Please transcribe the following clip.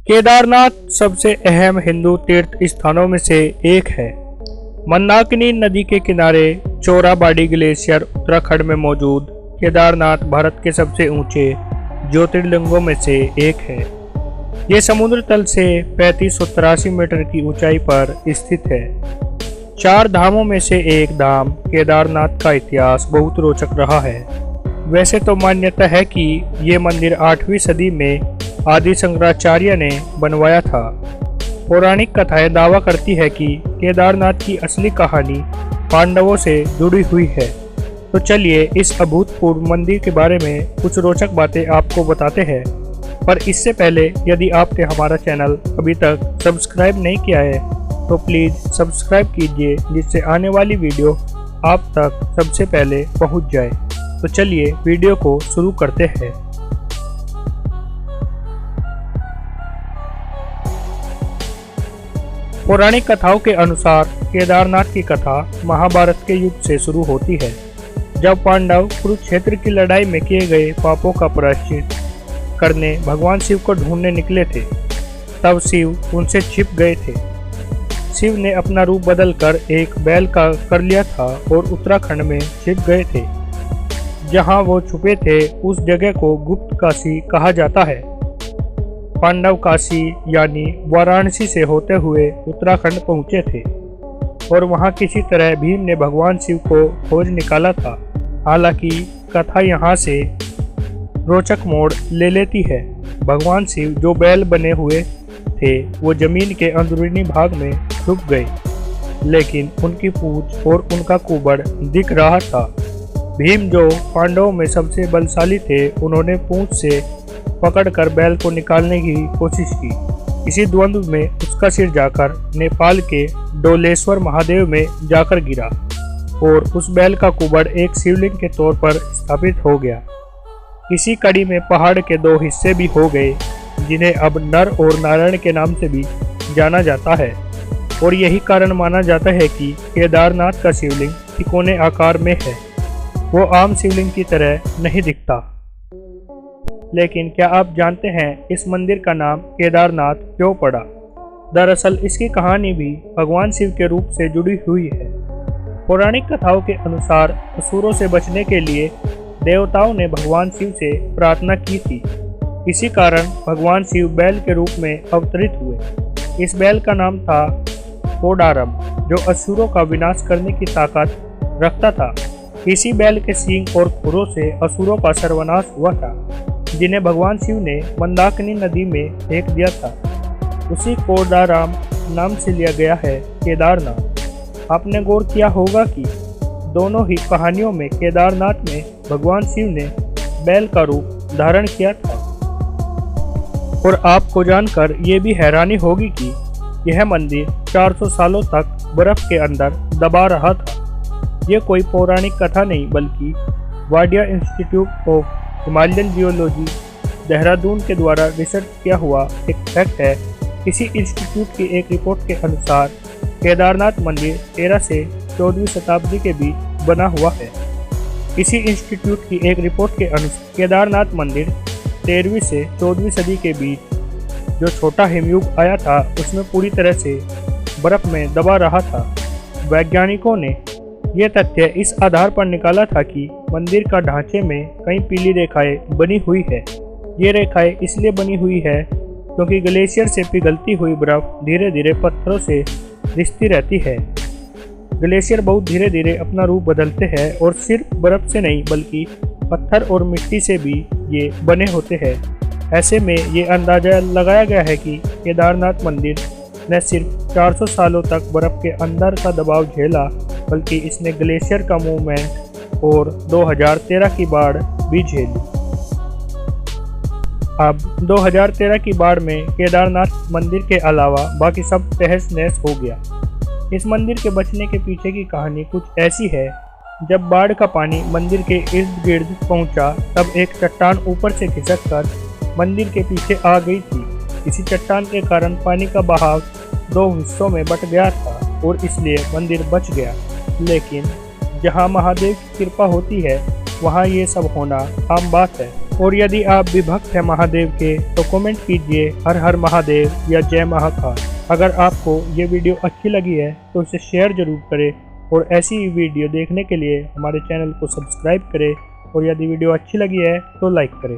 केदारनाथ सबसे अहम हिंदू तीर्थ स्थानों में से एक है। मंदाकिनी नदी के किनारे चोराबाड़ी ग्लेशियर उत्तराखंड में मौजूद केदारनाथ भारत के सबसे ऊंचे ज्योतिर्लिंगों में से एक है। ये समुद्र तल से 3583 मीटर की ऊंचाई पर स्थित है। 4 धामों में से एक धाम केदारनाथ का इतिहास बहुत रोचक रहा है। वैसे तो मान्यता है कि ये मंदिर 8वीं सदी में आदि शंकराचार्य ने बनवाया था। पौराणिक कथाएं दावा करती है कि केदारनाथ की असली कहानी पांडवों से जुड़ी हुई है। तो चलिए इस अभूतपूर्व मंदिर के बारे में कुछ रोचक बातें आपको बताते हैं। पर इससे पहले यदि आपने हमारा चैनल अभी तक सब्सक्राइब नहीं किया है तो प्लीज़ सब्सक्राइब कीजिए, जिससे आने वाली वीडियो आप तक सबसे पहले पहुंच जाए। तो चलिए वीडियो को शुरू करते हैं। पौराणिक कथाओं के अनुसार केदारनाथ की कथा महाभारत के युग से शुरू होती है, जब पांडव कुरुक्षेत्र की लड़ाई में किए गए पापों का प्रायश्चित करने भगवान शिव को ढूंढने निकले थे। तब शिव उनसे छिप गए थे। शिव ने अपना रूप बदलकर एक बैल का कर लिया था और उत्तराखंड में छिप गए थे। जहां वो छुपे थे उस जगह को गुप्त काशी कहा जाता है। पांडव काशी यानी वाराणसी से होते हुए उत्तराखंड पहुंचे थे और वहां किसी तरह भीम ने भगवान शिव को खोज निकाला था। हालांकि कथा यहां से रोचक मोड़ ले लेती है। भगवान शिव जो बैल बने हुए थे वो जमीन के अंदरूनी भाग में छुप गए, लेकिन उनकी पूंछ और उनका कुबड़ दिख रहा था। भीम जो पांडवों में सबसे बलशाली थे, उन्होंने पूंछ से पकड़कर बैल को निकालने की कोशिश की। इसी द्वंद्व में उसका सिर जाकर नेपाल के डोलेश्वर महादेव में जाकर गिरा और उस बैल का कुबड़ एक शिवलिंग के तौर पर स्थापित हो गया। इसी कड़ी में पहाड़ के 2 हिस्से भी हो गए, जिन्हें अब नर और नारायण के नाम से भी जाना जाता है। और यही कारण माना जाता है कि केदारनाथ का शिवलिंग तिकोने आकार में है। वो आम शिवलिंग की तरह नहीं दिखता। लेकिन क्या आप जानते हैं इस मंदिर का नाम केदारनाथ क्यों पड़ा? दरअसल इसकी कहानी भी भगवान शिव के रूप से जुड़ी हुई है। पौराणिक कथाओं के अनुसार असुरों से बचने के लिए देवताओं ने भगवान शिव से प्रार्थना की थी। इसी कारण भगवान शिव बैल के रूप में अवतरित हुए। इस बैल का नाम था कोडारम, जो असुरों का विनाश करने की ताकत रखता था। इसी बैल के सींग और खुरों से असुरों का सर्वनाश हुआ था, जिन्हें भगवान शिव ने मंदाकिनी नदी में फेंक दिया था। उसी कोडाराम नाम से लिया गया है केदारनाथ। आपने गौर किया होगा कि दोनों ही कहानियों में केदारनाथ में भगवान शिव ने बैल का रूप धारण किया था। और आपको जानकर ये भी हैरानी होगी कि यह मंदिर 400 सालों तक बर्फ के अंदर दबा रहा था। यह कोई पौराणिक कथा नहीं, बल्कि Wadia institute of Himalayan geology Dehradun के द्वारा रिसर्च किया हुआ एक फैक्ट है। इसी इंस्टीट्यूट की एक रिपोर्ट के अनुसार केदारनाथ मंदिर 13 से 14वीं शताब्दी के बीच बना हुआ है। इसी इंस्टीट्यूट की एक रिपोर्ट के अनुसार केदारनाथ मंदिर 13वीं से 14वीं सदी के बीच जो छोटा हिमयुग आया था, उसमें पूरी तरह से बर्फ में दबा रहा था। वैज्ञानिकों ने ये तथ्य इस आधार पर निकाला था कि मंदिर का ढांचे में कई पीली रेखाएं बनी हुई है। ये रेखाएं इसलिए बनी हुई है क्योंकि ग्लेशियर से पिघलती हुई बर्फ धीरे धीरे पत्थरों से रिसती रहती है। ग्लेशियर बहुत धीरे धीरे अपना रूप बदलते हैं और सिर्फ बर्फ से नहीं बल्कि पत्थर और मिट्टी से भी ये बने होते हैं। ऐसे में ये अंदाजा लगाया गया है कि केदारनाथ मंदिर न सिर्फ 400 सालों तक बर्फ के अंदर का दबाव झेला, बल्कि इसने ग्लेशियर का मूवमेंट और 2013 की बाढ़ भी झेली। अब 2013 की बाढ़ में केदारनाथ मंदिर के अलावा बाकी सब तहस नहस हो गया। इस मंदिर के बचने के पीछे की कहानी कुछ ऐसी है। जब बाढ़ का पानी मंदिर के इर्द गिर्द पहुंचा, तब एक चट्टान ऊपर से खिसककर मंदिर के पीछे आ गई थी। इसी चट्टान के कारण पानी का बहाव 2 हिस्सों में बट गया था और इसलिए मंदिर बच गया। लेकिन जहां महादेव की कृपा होती है, वहां ये सब होना आम बात है। और यदि आप भी भक्त हैं महादेव के तो कमेंट कीजिए हर हर महादेव या जय महाकाल। अगर आपको ये वीडियो अच्छी लगी है तो इसे शेयर जरूर करें और ऐसी ही वीडियो देखने के लिए हमारे चैनल को सब्सक्राइब करें और यदि वीडियो अच्छी लगी है तो लाइक करें।